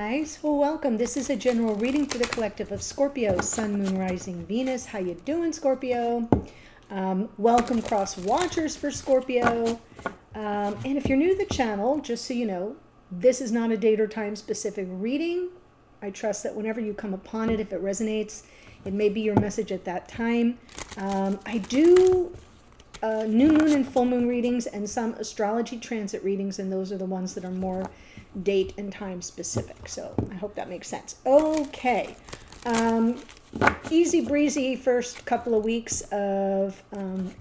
guys. Well, welcome. This is a general reading for the collective of Scorpio, Sun, Moon, Rising, Venus. How you doing, Scorpio? Welcome, cross watchers for Scorpio. And if you're new to the channel, just so you know, this is not a date or time specific reading. I trust that whenever you come upon it, if it resonates, it may be your message at that time. I do new moon and full moon readings and some astrology transit readings, and those are the ones that are more date and time specific. So I hope that makes sense. Okay. Easy breezy first couple of weeks of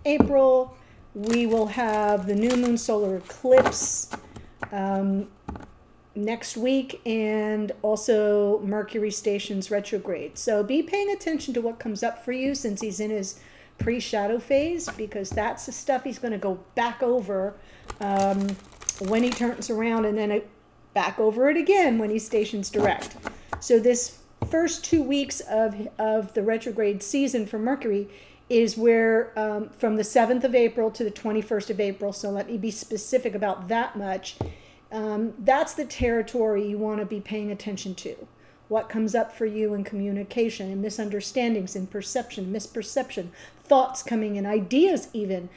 April. We will have the new moon solar eclipse next week, and also Mercury stations retrograde. So be paying attention to what comes up for you since he's in his pre-shadow phase, because that's the stuff he's going to go back over when he turns around, and then back over it again when he stations direct. So this first 2 weeks of the retrograde season for Mercury is where from the 7th of April to the 21st of April, so let me be specific about that much. That's the territory you want to be paying attention to. What comes up for you in communication and misunderstandings and perception, misperception, thoughts coming in, ideas even.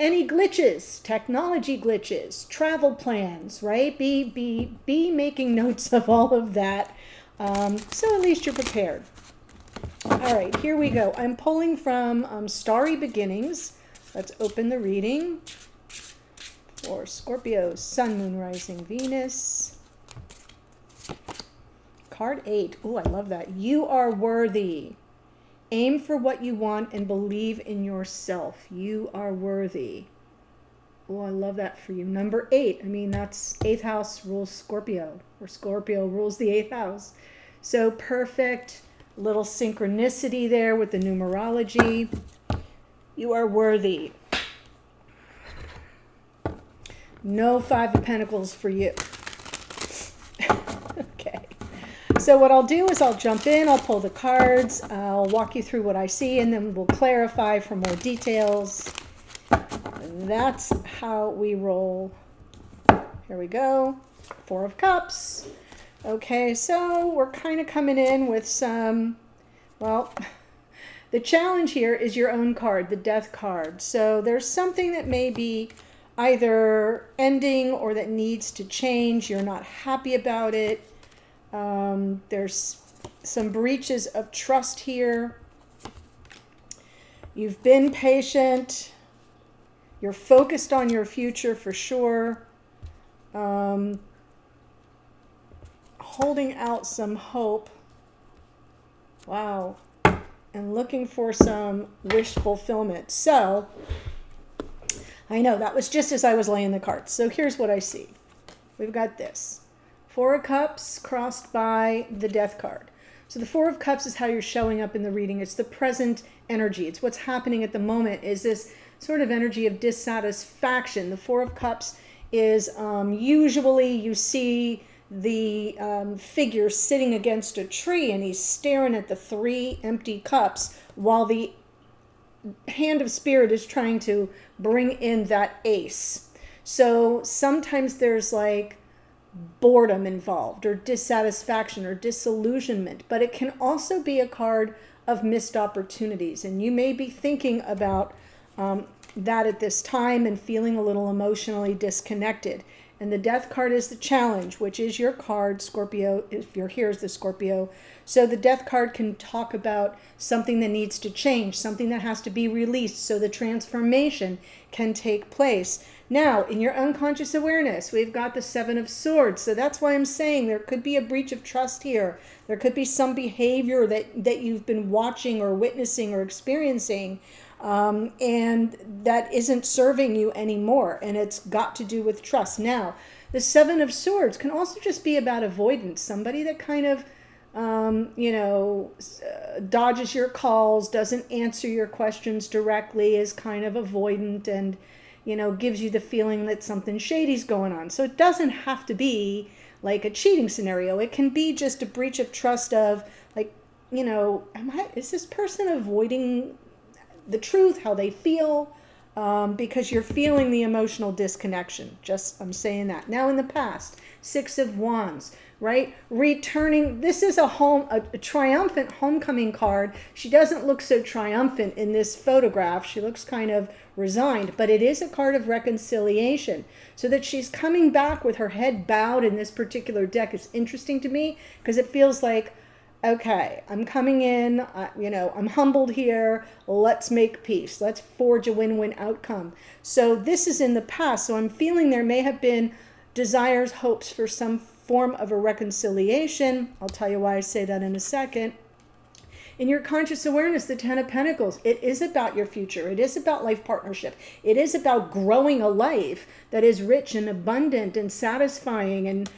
Any glitches, technology glitches, travel plans, right? Be making notes of all of that, so at least you're prepared. All right, here we go. I'm pulling from Starry Beginnings. Let's open the reading for Scorpio, Sun, Moon, Rising, Venus. Card 8. Oh, I love that. You are worthy. Aim for what you want and believe in yourself. You are worthy. Oh, I love that for you. Number 8. I mean, that's 8th house rules Scorpio, or Scorpio rules the 8th house. So perfect little synchronicity there with the numerology. You are worthy. No 5 of Pentacles for you. Okay. So what I'll do is I'll jump in, I'll pull the cards, I'll walk you through what I see, and then we'll clarify for more details. And that's how we roll. Here we go. 4 of Cups. Okay, so we're kind of coming in with some, well, the challenge here is your own card, the Death card. So there's something that may be either ending or that needs to change. You're not happy about it. There's some breaches of trust here. You've been patient. You're focused on your future for sure. Holding out some hope. Wow. And looking for some wish fulfillment. So, I know that was just as I was laying the cards. So here's what I see. We've got this. 4 of Cups crossed by the Death card. So the 4 of Cups is how you're showing up in the reading. It's the present energy. It's what's happening at the moment, is this sort of energy of dissatisfaction. The 4 of Cups is usually you see the figure sitting against a tree, and he's staring at the 3 empty cups while the hand of spirit is trying to bring in that ace. So sometimes there's like boredom involved, or dissatisfaction, or disillusionment, but it can also be a card of missed opportunities, and you may be thinking about that at this time and feeling a little emotionally disconnected. And the Death card is the challenge, which is your card, Scorpio, if you're here as the Scorpio. So the Death card can talk about something that needs to change, something that has to be released so the transformation can take place. Now, in your unconscious awareness, we've got the 7 of Swords. So that's why I'm saying there could be a breach of trust here. There could be some behavior that you've been watching or witnessing or experiencing, and that isn't serving you anymore, and it's got to do with trust. Now, the 7 of Swords can also just be about avoidance. Somebody that kind of, dodges your calls, doesn't answer your questions directly, is kind of avoidant, and, gives you the feeling that something shady's going on. So it doesn't have to be like a cheating scenario. It can be just a breach of trust of, like, is this person avoiding the truth, how they feel, because you're feeling the emotional disconnection. I'm saying that. Now, in the past, Six of Wands, right? Returning. This is a triumphant homecoming card. She doesn't look so triumphant in this photograph. She looks kind of resigned, but it is a card of reconciliation. So that she's coming back with her head bowed in this particular deck is interesting to me, because it feels like, okay, I'm coming in, I'm humbled here. Let's make peace. Let's forge a win-win outcome. So this is in the past. So I'm feeling there may have been desires, hopes for some form of a reconciliation. I'll tell you why I say that in a second. In your conscious awareness, the Ten of Pentacles, it is about your future. It is about life partnership. It is about growing a life that is rich and abundant and satisfying. And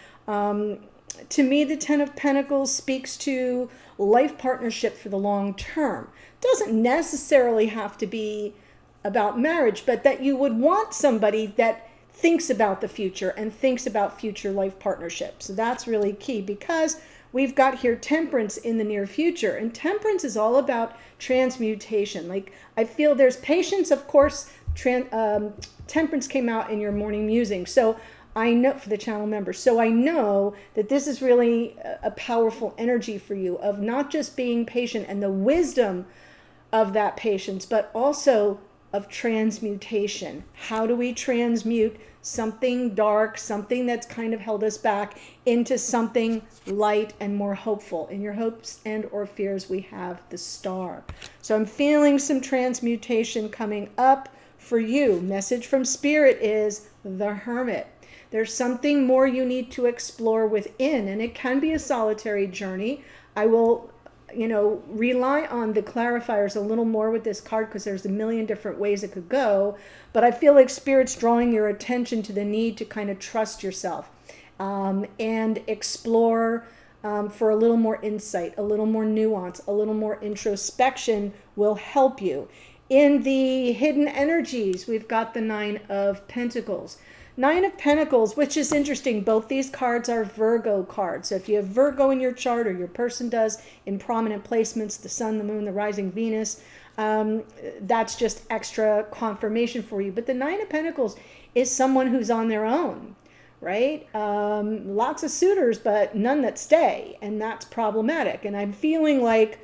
to me, the Ten of Pentacles speaks to life partnership for the long term. Doesn't necessarily have to be about marriage, but that you would want somebody that thinks about the future and thinks about future life partnerships. So that's really key, because we've got here Temperance in the near future. And Temperance is all about transmutation. Like, I feel there's patience, of course. Temperance came out in your morning musing. So I know, for the channel members, so I know that this is really a powerful energy for you, of not just being patient and the wisdom of that patience, but also of transmutation. How do we transmute something dark, something that's kind of held us back, into something light and more hopeful? In your hopes and or fears, we have the Star. So I'm feeling some transmutation coming up for you. Message from Spirit is the Hermit. There's something more you need to explore within, and it can be a solitary journey. I will rely on the clarifiers a little more with this card, because there's a million different ways it could go. But I feel like Spirit's drawing your attention to the need to kind of trust yourself and explore for a little more insight, a little more nuance, a little more introspection will help you. In the hidden energies, we've got the Nine of Pentacles. Nine of Pentacles, which is interesting. Both these cards are Virgo cards. So if you have Virgo in your chart, or your person does in prominent placements, the Sun, the Moon, the rising Venus, that's just extra confirmation for you. But the Nine of Pentacles is someone who's on their own, right? Lots of suitors, but none that stay. And that's problematic. And I'm feeling like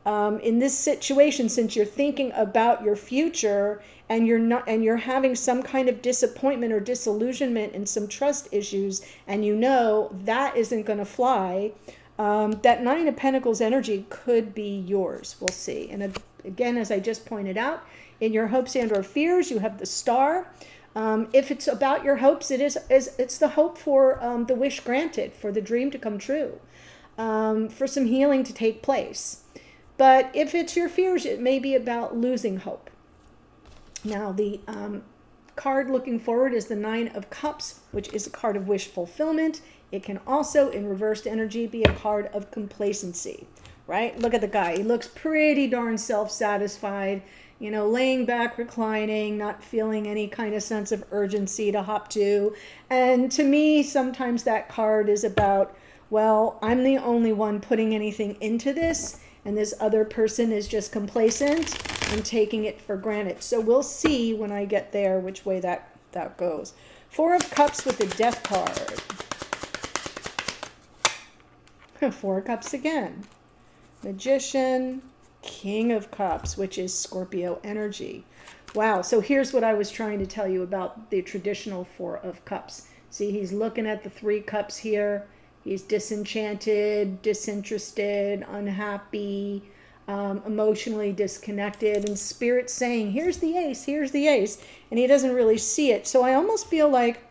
in this situation, since you're thinking about your future, and you're having some kind of disappointment or disillusionment and some trust issues, and that isn't going to fly, that Nine of Pentacles energy could be yours. We'll see. And again, as I just pointed out, in your hopes and or fears, you have the Star. If it's about your hopes, it's the hope for the wish granted, for the dream to come true, for some healing to take place. But if it's your fears, it may be about losing hope. Now, the card looking forward is the Nine of Cups, which is a card of wish fulfillment. It can also, in reversed energy, be a card of complacency, right? Look at the guy. He looks pretty darn self-satisfied, laying back, reclining, not feeling any kind of sense of urgency to hop to. And to me, sometimes that card is about, well, I'm the only one putting anything into this, and this other person is just complacent and taking it for granted. So we'll see when I get there which way that goes. Four of Cups with the Death card. Four of Cups again. Magician, King of Cups, which is Scorpio energy. Wow, so here's what I was trying to tell you about the traditional Four of Cups. See, he's looking at the Three Cups here. He's disenchanted, disinterested, unhappy, emotionally disconnected, and Spirit's saying, here's the ace, and he doesn't really see it. So I almost feel like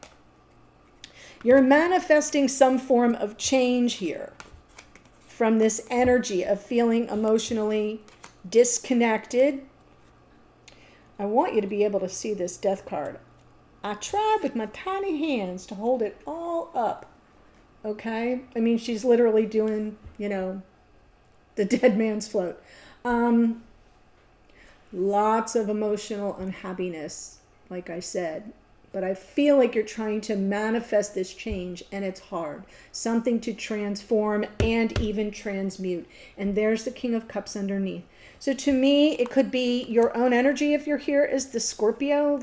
you're manifesting some form of change here from this energy of feeling emotionally disconnected. I want you to be able to see this Death card. I tried with my tiny hands to hold it all up. Okay? I mean, she's literally doing, the dead man's float. Lots of emotional unhappiness, like I said. But I feel like you're trying to manifest this change, and it's hard. Something to transform and even transmute. And there's the King of Cups underneath. So to me, it could be your own energy if you're here as the Scorpio.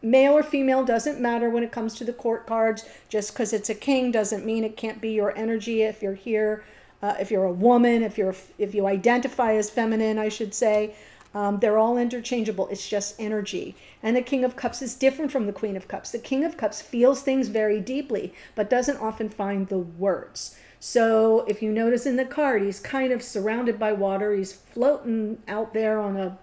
male or female doesn't matter when it comes to the court cards. Just because it's a king doesn't mean it can't be your energy if you're here. If you're a woman, if you identify as feminine, I should say, they're all interchangeable. It's just energy. And the King of Cups is different from the Queen of Cups. The King of Cups feels things very deeply, but doesn't often find the words. So if you notice in the card, he's kind of surrounded by water. He's floating out there on a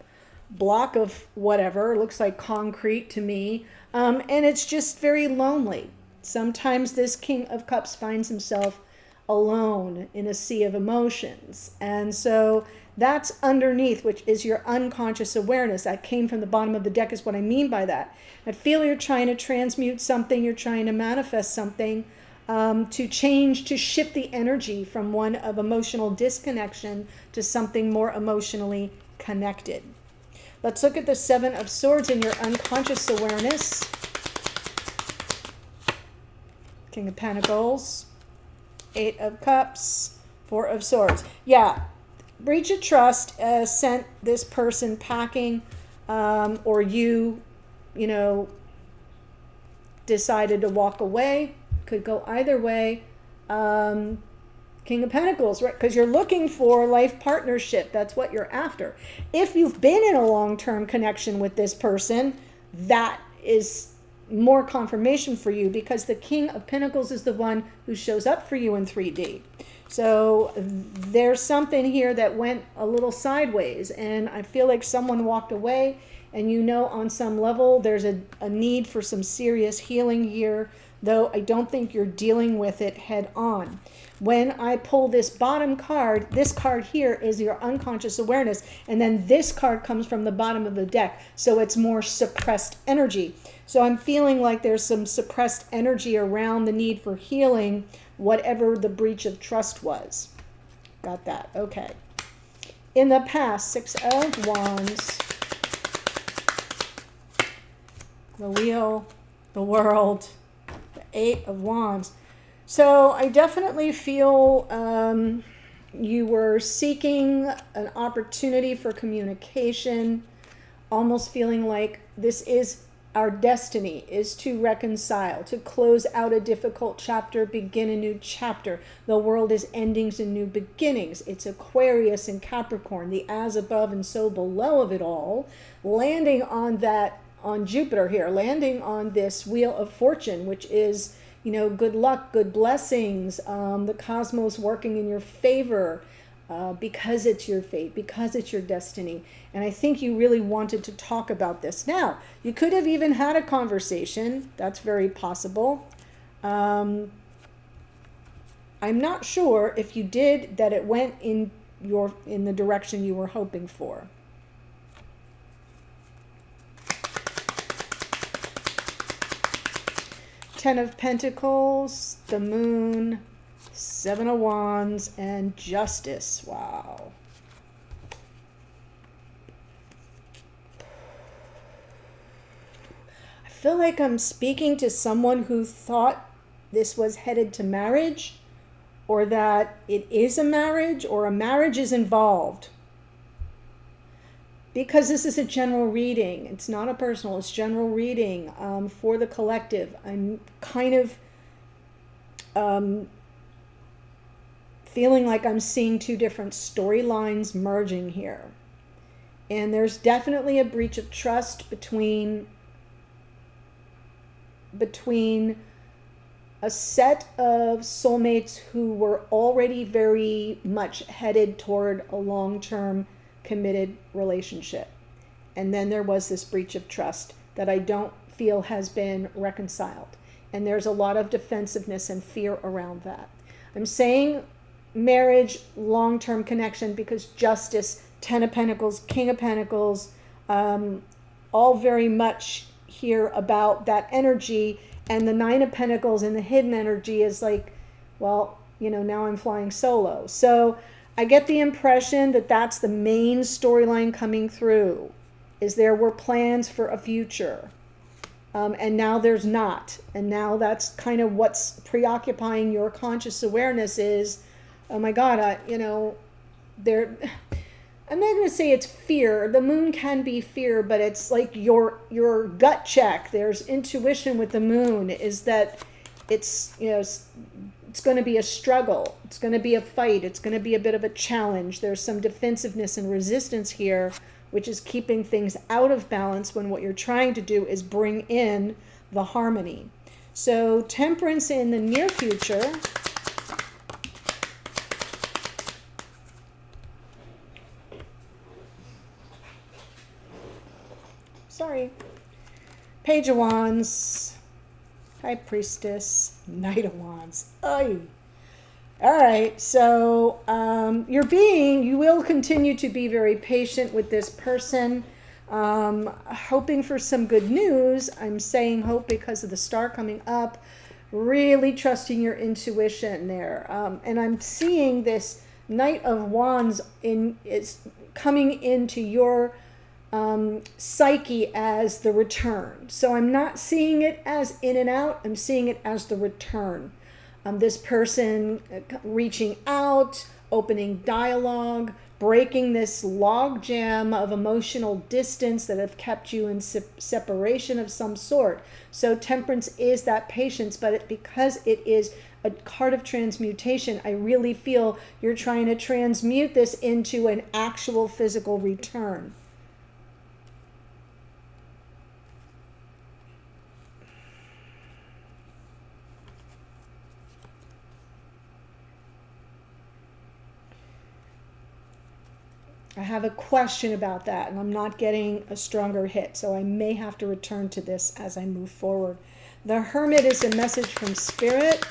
block of whatever. It looks like concrete to me. And it's just very lonely. Sometimes this King of Cups finds himself alone in a sea of emotions. And so that's underneath, which is your unconscious awareness. That came from the bottom of the deck is what I mean by that. I feel you're trying to transmute something, you're trying to manifest something, to change, to shift the energy from one of emotional disconnection to something more emotionally connected. Let's look at the Seven of Swords in your unconscious awareness. King of Pentacles, Eight of Cups, Four of Swords. Yeah, breach of trust sent this person packing, or you decided to walk away. Could go either way. King of Pentacles, right? Because you're looking for life partnership. That's what you're after. If you've been in a long-term connection with this person, that is more confirmation for you, because the King of Pentacles is the one who shows up for you in 3D. So there's something here that went a little sideways, and I feel like someone walked away, and on some level there's a need for some serious healing here, though I don't think you're dealing with it head on. When I pull this bottom card, this card here is your unconscious awareness, and then this card comes from the bottom of the deck, so it's more suppressed energy. So I'm feeling like there's some suppressed energy around the need for healing, whatever the breach of trust was. Got that? Okay. In the past, Six of Wands, the Wheel, the World, the Eight of Wands. So I definitely feel you were seeking an opportunity for communication, almost feeling like this is our destiny, is to reconcile, to close out a difficult chapter, begin a new chapter. The world is endings and new beginnings. It's Aquarius and Capricorn, the as above and so below of it all, landing on Jupiter here, landing on this Wheel of Fortune, which is good luck, good blessings, the cosmos working in your favor, because it's your fate, because it's your destiny. And I think you really wanted to talk about this. Now, you could have even had a conversation. That's very possible. I'm not sure if you did that it went in the direction you were hoping for. Ten of Pentacles, the Moon, Seven of Wands, and Justice. Wow. I feel like I'm speaking to someone who thought this was headed to marriage, or that it is a marriage, or a marriage is involved. Because this is a general reading. It's not a personal, it's general reading for the collective. I'm kind of feeling like I'm seeing two different storylines merging here. And there's definitely a breach of trust between a set of soulmates who were already very much headed toward a long-term committed relationship. And then there was this breach of trust that I don't feel has been reconciled. And there's a lot of defensiveness and fear around that. I'm saying marriage, long-term connection, because Justice, Ten of Pentacles, King of Pentacles, all very much here about that energy. And the Nine of Pentacles and the hidden energy is like, well, now I'm flying solo. So I get the impression that that's the main storyline coming through, is there were plans for a future. And now there's not. And now that's kind of what's preoccupying your conscious awareness is, oh my God, I'm not going to say it's fear. The moon can be fear, but it's like your gut check. There's intuition with the moon is that it's, you know, it's going to be a struggle. It's going to be a fight. It's going to be a bit of a challenge. There's some defensiveness and resistance here, which is keeping things out of balance when what you're trying to do is bring in the harmony. So Temperance in the near future. Sorry. Page of Wands. High Priestess. Knight of Wands. Ay. All right, so you will continue to be very patient with this person, hoping for some good news. I'm saying hope because of the star coming up, really trusting your intuition there. And I'm seeing this Knight of Wands is coming into your psyche as the return. So I'm not seeing it as in and out, I'm seeing it as the return. This person reaching out, opening dialogue, breaking this log jam of emotional distance that have kept you in separation of some sort. So Temperance is that patience, but because it is a card of transmutation, I really feel you're trying to transmute this into an actual physical return. I have a question about that, and I'm not getting a stronger hit, so I may have to return to this as I move forward. The Hermit is a message from Spirit.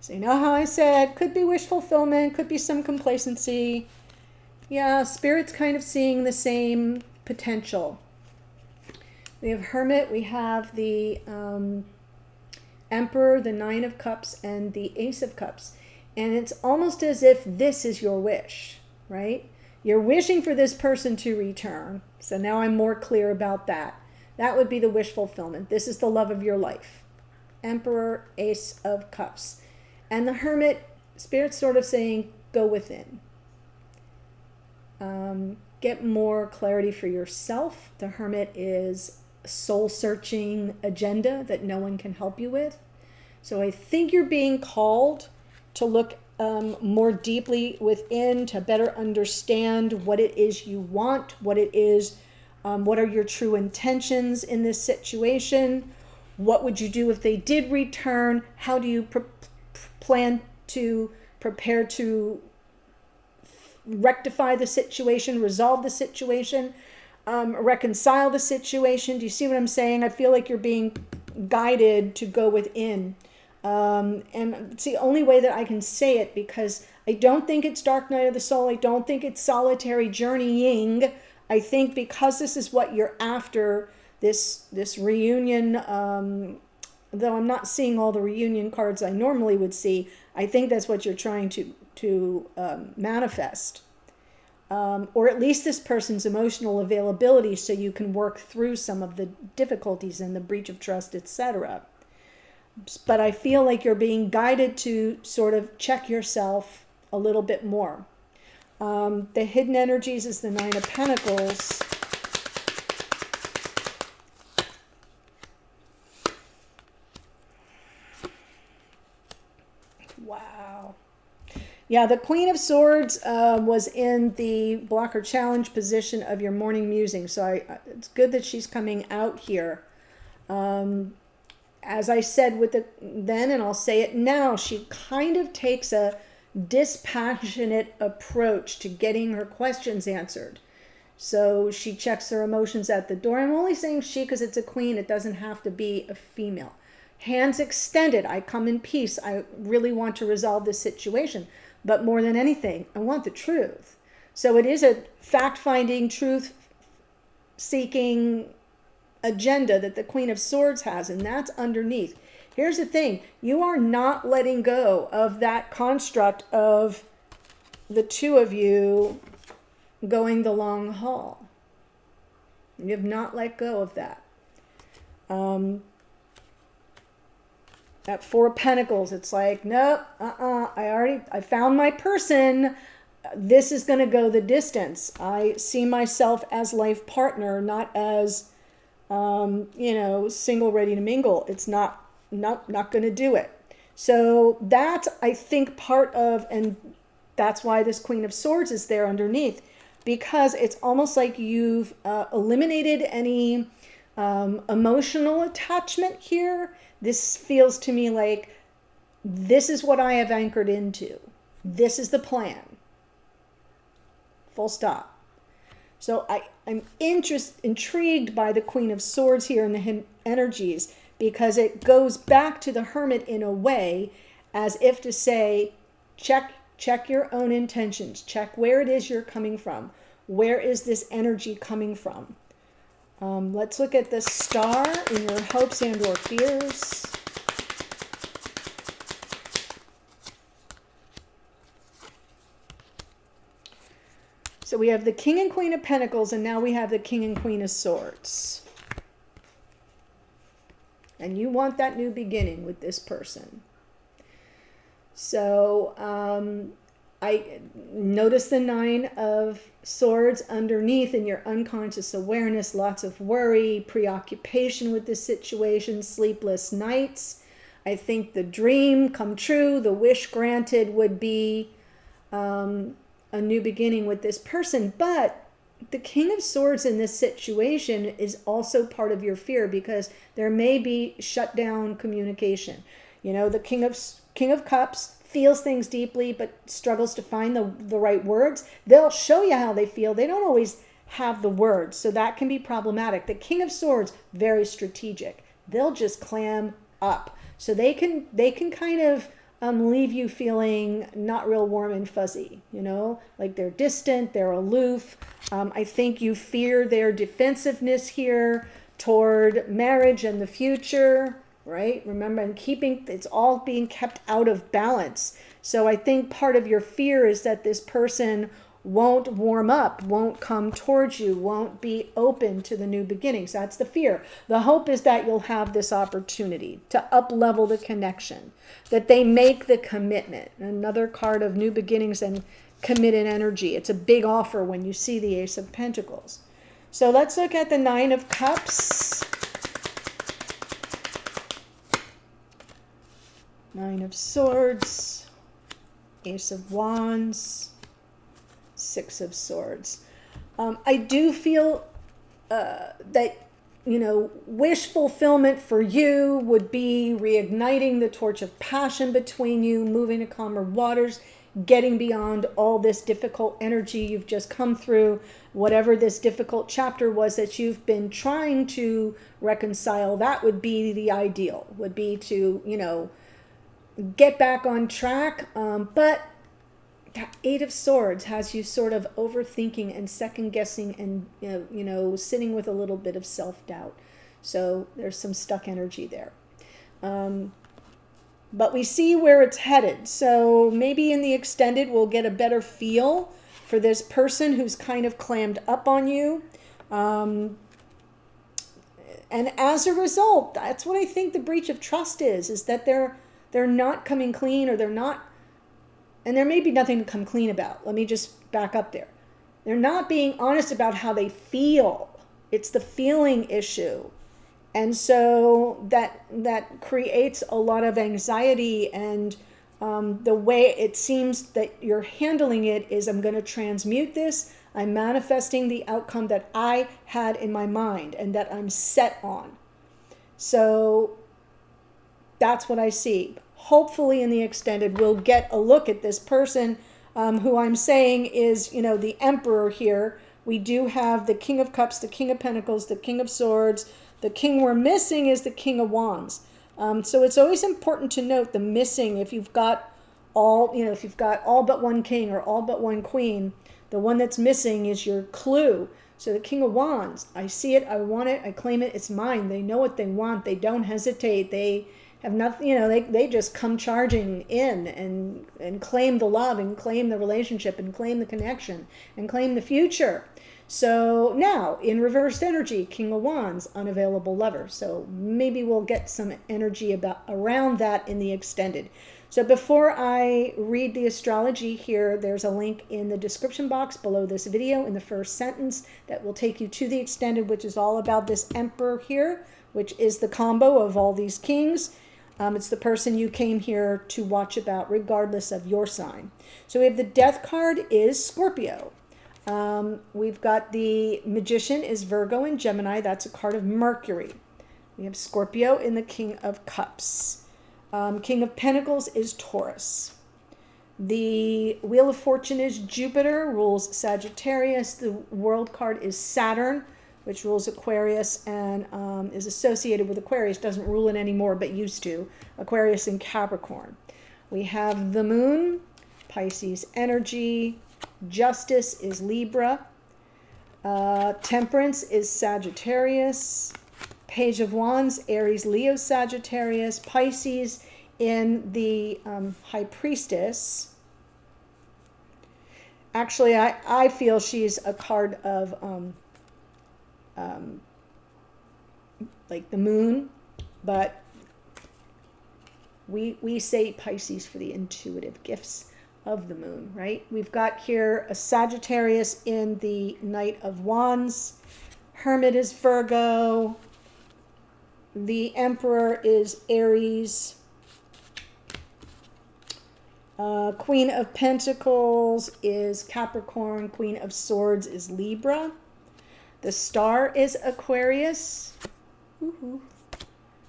So you know how I said, could be wish fulfillment, could be some complacency. Yeah, Spirit's kind of seeing the same potential. We have Hermit, we have the Emperor, the Nine of Cups, and the Ace of Cups. And it's almost as if this is your wish, right? You're wishing for this person to return. So now I'm more clear about that. That would be the wish fulfillment. This is the love of your life. Emperor, Ace of Cups. And the Hermit, Spirit's sort of saying, go within. Get more clarity for yourself. The Hermit is soul-searching agenda that no one can help you with. So I think you're being called to look more deeply within, to better understand what it is you want, what it is, what are your true intentions in this situation, what would you do if they did return, how do you plan to prepare to rectify the situation, resolve the situation, reconcile the situation. Do you see what I'm saying? I feel like you're being guided to go within. And it's the only way that I can say it, because I don't think it's Dark Night of the Soul. I don't think it's solitary journeying. I think because this is what you're after, this reunion, though I'm not seeing all the reunion cards I normally would see, I think that's what you're trying to manifest. Or at least this person's emotional availability, so you can work through some of the difficulties and the breach of trust, etc. But I feel like you're being guided to sort of check yourself a little bit more. The hidden energies is the Nine of Pentacles. Wow. Yeah, the Queen of Swords was in the blocker challenge position of your morning musing. So it's good that she's coming out here. As I said then, and I'll say it now, she kind of takes a dispassionate approach to getting her questions answered. So she checks her emotions at the door. I'm only saying she because it's a queen. It doesn't have to be a female. Hands extended. I come in peace. I really want to resolve this situation. But more than anything, I want the truth. So it is a fact-finding, truth-seeking agenda that the Queen of Swords has, and that's underneath. Here's the thing. You are not letting go of that construct of the two of you going the long haul. You have not let go of that. That Four of Pentacles, it's like, nope, I found my person. This is going to go the distance. I see myself as life partner, not as, single, ready to mingle. It's not going to do it. So that's, I think, part of, and that's why this Queen of Swords is there underneath, because it's almost like you've eliminated any emotional attachment here. This feels to me like this is what I have anchored into. This is the plan. Full stop. So I'm intrigued by the Queen of Swords here and the energies, because it goes back to the Hermit in a way, as if to say, check your own intentions. Check where it is you're coming from. Where is this energy coming from? Let's look at the Star in your hopes and or fears. So we have the King and Queen of Pentacles, and now we have the King and Queen of Swords. And you want that new beginning with this person. So I notice the Nine of Swords underneath in your unconscious awareness. Lots of worry, preoccupation with the situation, sleepless nights. I think the dream come true, the wish granted would be a new beginning with this person. But the King of Swords in this situation is also part of your fear, because there may be shut down communication. The King of Cups feels things deeply but struggles to find the right words. They'll show you how they feel. They don't always have the words, so that can be problematic. The King of Swords, very strategic. They'll just clam up. So they can kind of leave you feeling not real warm and fuzzy, like they're distant, they're aloof. I think you fear their defensiveness here toward marriage and the future, right? Remember, and it's all being kept out of balance. So I think part of your fear is that this person won't warm up, won't come towards you, won't be open to the new beginnings. That's the fear. The hope is that you'll have this opportunity to up-level the connection, that they make the commitment. Another card of new beginnings and committed energy. It's a big offer when you see the Ace of Pentacles. So let's look at the Nine of Cups. Nine of Swords, Ace of Wands, Six of Swords. I do feel that, wish fulfillment for you would be reigniting the torch of passion between you, moving to calmer waters, getting beyond all this difficult energy you've just come through, whatever this difficult chapter was that you've been trying to reconcile. That would be the ideal, would be to, get back on track. But that Eight of Swords has you sort of overthinking and second guessing and, sitting with a little bit of self-doubt. So there's some stuck energy there. But we see where it's headed. So maybe in the extended, we'll get a better feel for this person who's kind of clammed up on you. And as a result, that's what I think the breach of trust is that they're not coming clean, or they're not, and there may be nothing to come clean about. Let me just back up there. They're not being honest about how they feel. It's the feeling issue. And so that creates a lot of anxiety, and the way it seems that you're handling it is, I'm going to transmute this. I'm manifesting the outcome that I had in my mind and that I'm set on. So that's what I see. Hopefully in the extended, we'll get a look at this person who I'm saying is, the Emperor here. We do have the King of Cups, the King of Pentacles, the King of Swords. The king we're missing is the King of Wands. So it's always important to note the missing. If you've got all but one king or all but one queen, the one that's missing is your clue. So the King of Wands, I see it, I want it, I claim it, it's mine. They know what they want. They don't hesitate. They have nothing, you know, they just come charging in and claim the love and claim the relationship and claim the connection and claim the future. So now in reversed energy, King of Wands, unavailable lover. So maybe we'll get some energy around that in the extended. So before I read the astrology here, there's a link in the description box below this video in the first sentence that will take you to the extended, which is all about this Emperor here, which is the combo of all these kings. It's the person you came here to watch about regardless of your sign. So we have the Death card is Scorpio. We've got the Magician is Virgo and Gemini. That's a card of Mercury. We have Scorpio in the King of Cups. King of Pentacles is Taurus. The Wheel of Fortune is Jupiter, rules Sagittarius. The World card is Saturn, which rules Aquarius and is associated with Aquarius. Doesn't rule it anymore, but used to. Aquarius and Capricorn. We have the Moon, Pisces energy. Justice is Libra. Temperance is Sagittarius. Page of Wands, Aries, Leo, Sagittarius. Pisces in the High Priestess. Actually, I feel she's a card of like the Moon, but we say Pisces for the intuitive gifts of the Moon, right? We've got here a Sagittarius in the Knight of Wands. Hermit is Virgo. The Emperor is Aries. Queen of Pentacles is Capricorn. Queen of Swords is Libra. The Star is Aquarius. Woo-hoo.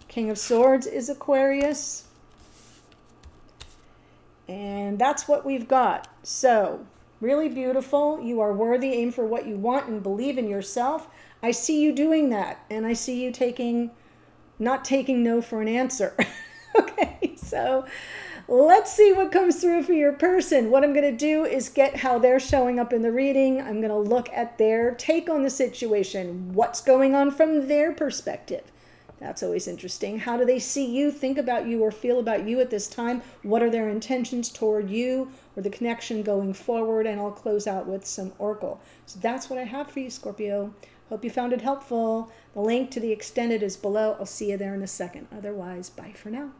King of Swords is Aquarius. And that's what we've got. So, really beautiful. You are worthy. Aim for what you want and believe in yourself. I see you doing that. And I see you not taking no for an answer. Okay, so let's see what comes through for your person. What I'm going to do is get how they're showing up in the reading. I'm going to look at their take on the situation. What's going on from their perspective? That's always interesting. How do they see you, think about you, or feel about you at this time? What are their intentions toward you or the connection going forward? And I'll close out with some oracle. So that's what I have for you, Scorpio. Hope you found it helpful. The link to the extended is below. I'll see you there in a second. Otherwise, bye for now.